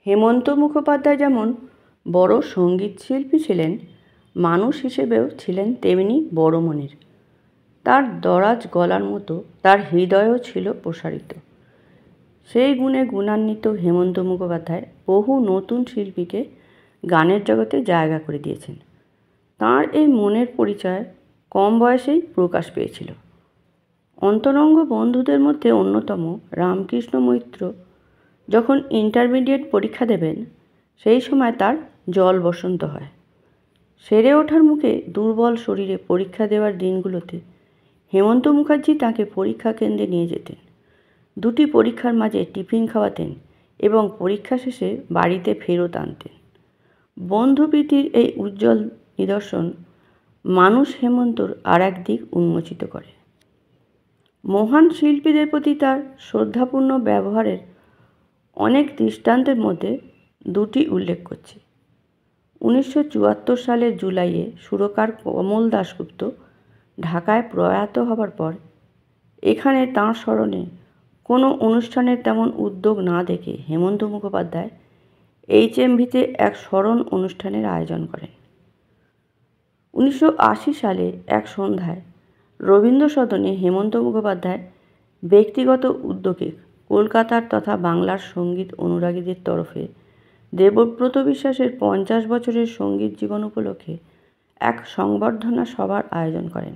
হেমন্ত মুখোপাধ্যায় যেমন বড় সঙ্গীত শিল্পী ছিলেন, মানুষ হিসেবেও ছিলেন তেমনি বড় মনের। তার দরাজ গলার মতো তার হৃদয়ও ছিল প্রসারিত। সেই গুণে গুণান্বিত হেমন্ত মুখোপাধ্যায় বহু নতুন শিল্পীকে গানের জগতে জায়গা করে দিয়েছেন। তাঁর এই মনের পরিচয় কম বয়সেই প্রকাশ পেয়েছিল। অন্তরঙ্গ বন্ধুদের মধ্যে অন্যতম রামকৃষ্ণ মৈত্র যখন ইন্টারমিডিয়েট পরীক্ষা দেবেন, সেই সময় তার জল বসন্ত হয়। সেরে ওঠার মুখে দুর্বল শরীরে পরীক্ষা দেওয়ার দিনগুলোতে হেমন্ত মুখার্জি তাকে পরীক্ষা কেন্দ্রে নিয়ে যেতেন। দুটি পরীক্ষার মাঝে টিফিন খাওয়াতেন এবং পরীক্ষা শেষে বাড়িতে ফেরত আনতেন। বন্ধুপ্রীতির এই উজ্জ্বল নিদর্শন মানুষ হেমন্তর আর এক দিক উন্মোচিত করে। মহান শিল্পীদের প্রতি তার শ্রদ্ধাপূর্ণ ব্যবহারের অনেক দৃষ্টান্তের মধ্যে দুটি উল্লেখ করছি। 1974 সালের জুলাইয়ে সুরকার কমল দাশগুপ্ত ঢাকায় প্রয়াত হবার পর এখানে তাঁর স্মরণে কোনো অনুষ্ঠানের তেমন উদ্যোগ না দেখে হেমন্ত মুখোপাধ্যায় HMVতে এক স্মরণ অনুষ্ঠানের আয়োজন করেন। 1980 সালে এক সন্ধ্যায় রবীন্দ্র সদনে হেমন্ত মুখোপাধ্যায় ব্যক্তিগত উদ্যোগে কলকাতার তথা বাংলার সঙ্গীত অনুরাগীদের তরফে দেবব্রত বিশ্বাসের 50 বছরের সঙ্গীত জীবন উপলক্ষে এক সংবর্ধনা সভার আয়োজন করেন।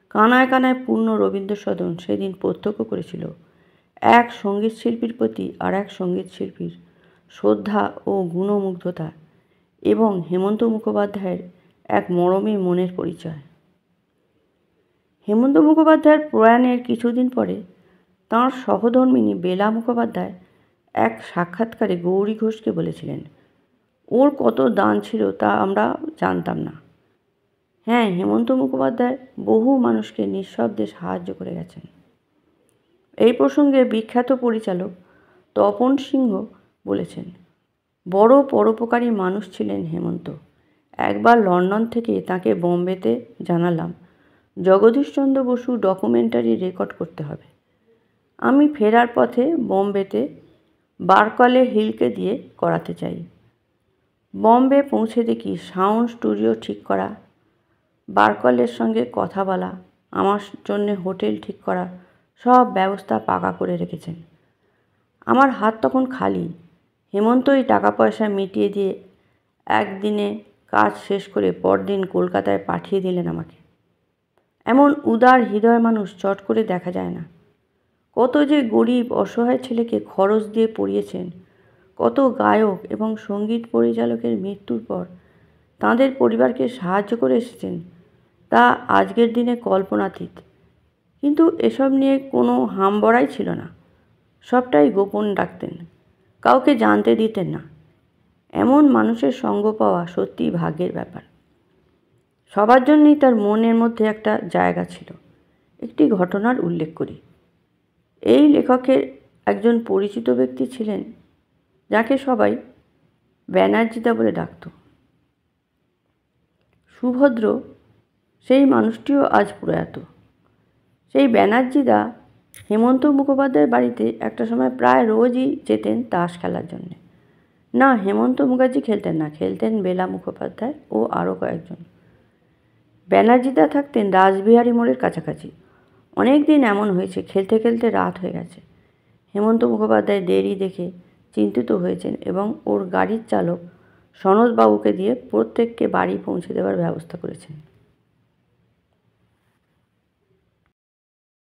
কানায় কানায় পূর্ণ রবীন্দ্র সদন সেদিন প্রত্যক্ষ করেছিল এক সঙ্গীত শিল্পীর প্রতি আর এক সঙ্গীত শিল্পীর শ্রদ্ধা ও গুণমুগ্ধতা এবং হেমন্ত মুখোপাধ্যায়ের এক মরমী মনের পরিচয়। হেমন্ত মুখোপাধ্যায়ের প্রয়াণের কিছুদিন পরে তাঁর সহধর্মিণী বেলা মুখোপাধ্যায় এক সাক্ষাৎকারে গৌরী ঘোষকে বলেছিলেন, ওর কত দান ছিল তা আমরা জানতাম না। হ্যাঁ, হেমন্ত মুখোপাধ্যায় বহু মানুষকে নিঃশব্দে সাহায্য করে গেছেন। এই প্রসঙ্গে বিখ্যাত পরিচালক তপন সিংহ বলেছেন, বড় পরোপকারী মানুষ ছিলেন হেমন্ত। একবার লন্ডন থেকে তাকে বোম্বেতে জানালাম, জগদীশচন্দ্র বসু ডকুমেন্টারি রেকর্ড করতে হবে। আমি ফেরার পথে বোম্বেতে বার্কলে হিলকে দিয়ে করাতে চাই। বম্বে পৌঁছে দেখি সাউন্ড স্টুডিও ঠিক করা, বার্কলের সঙ্গে কথা বলা, আমার জন্য হোটেল ঠিক করা, সব ব্যবস্থা পাকা করে রেখেছেন। আমার হাত তখন খালি। হেমন্তই টাকা পয়সা মিটিয়ে দিয়ে একদিনে কাজ শেষ করে পরদিন কলকাতায় পাঠিয়ে দিলেন আমাকে। এমন উদার হৃদয় মানুষ চট করে দেখা যায় না। কত যে গরিব অসহায় ছেলেকে খরচ দিয়ে পড়িয়েছেন, কত গায়ক এবং সঙ্গীত পরিচালকের মৃত্যুর পর তাঁদের পরিবারকে সাহায্য করে এসেছেন, তা আজকের দিনে কল্পনাতীত। কিন্তু এসব নিয়ে কোনো হামবড়াই ছিল না। সবটাই গোপন রাখতেন, কাউকে জানতে দিতেন না। এমন মানুষের সঙ্গ পাওয়া সত্যিই ভাগ্যের ব্যাপার। সবার জন্যই তার মনের মধ্যে একটা জায়গা ছিল। একটি ঘটনার উল্লেখ করি। এই লেখকের একজন পরিচিত ব্যক্তি ছিলেন যাকে সবাই ব্যানার্জিদা বলে ডাকত। সুভদ্র সেই মানুষটিও আজ প্রয়াত। সেই ব্যানার্জিদা হেমন্ত মুখোপাধ্যায়ের বাড়িতে একটা সময় প্রায় রোজই যেতেন তাস খেলার জন্যে। না, হেমন্ত মুখার্জি খেলতেন না, খেলতেন বেলা মুখোপাধ্যায় ও আরও কয়েকজন। ব্যানার্জিদা থাকতেন রাসবিহারী মোড়ের কাছাকাছি। অনেক দিন এমন হয়েছে খেলতে খেলতে রাত হয়ে গেছে। হেমন্ত মুখোপাধ্যায় দেরি দেখে চিন্তিত হয়েছেন এবং ওর গাড়ির চালক সনদবাবুকে দিয়ে প্রত্যেককে বাড়ি পৌঁছে দেওয়ার ব্যবস্থা করেছেন।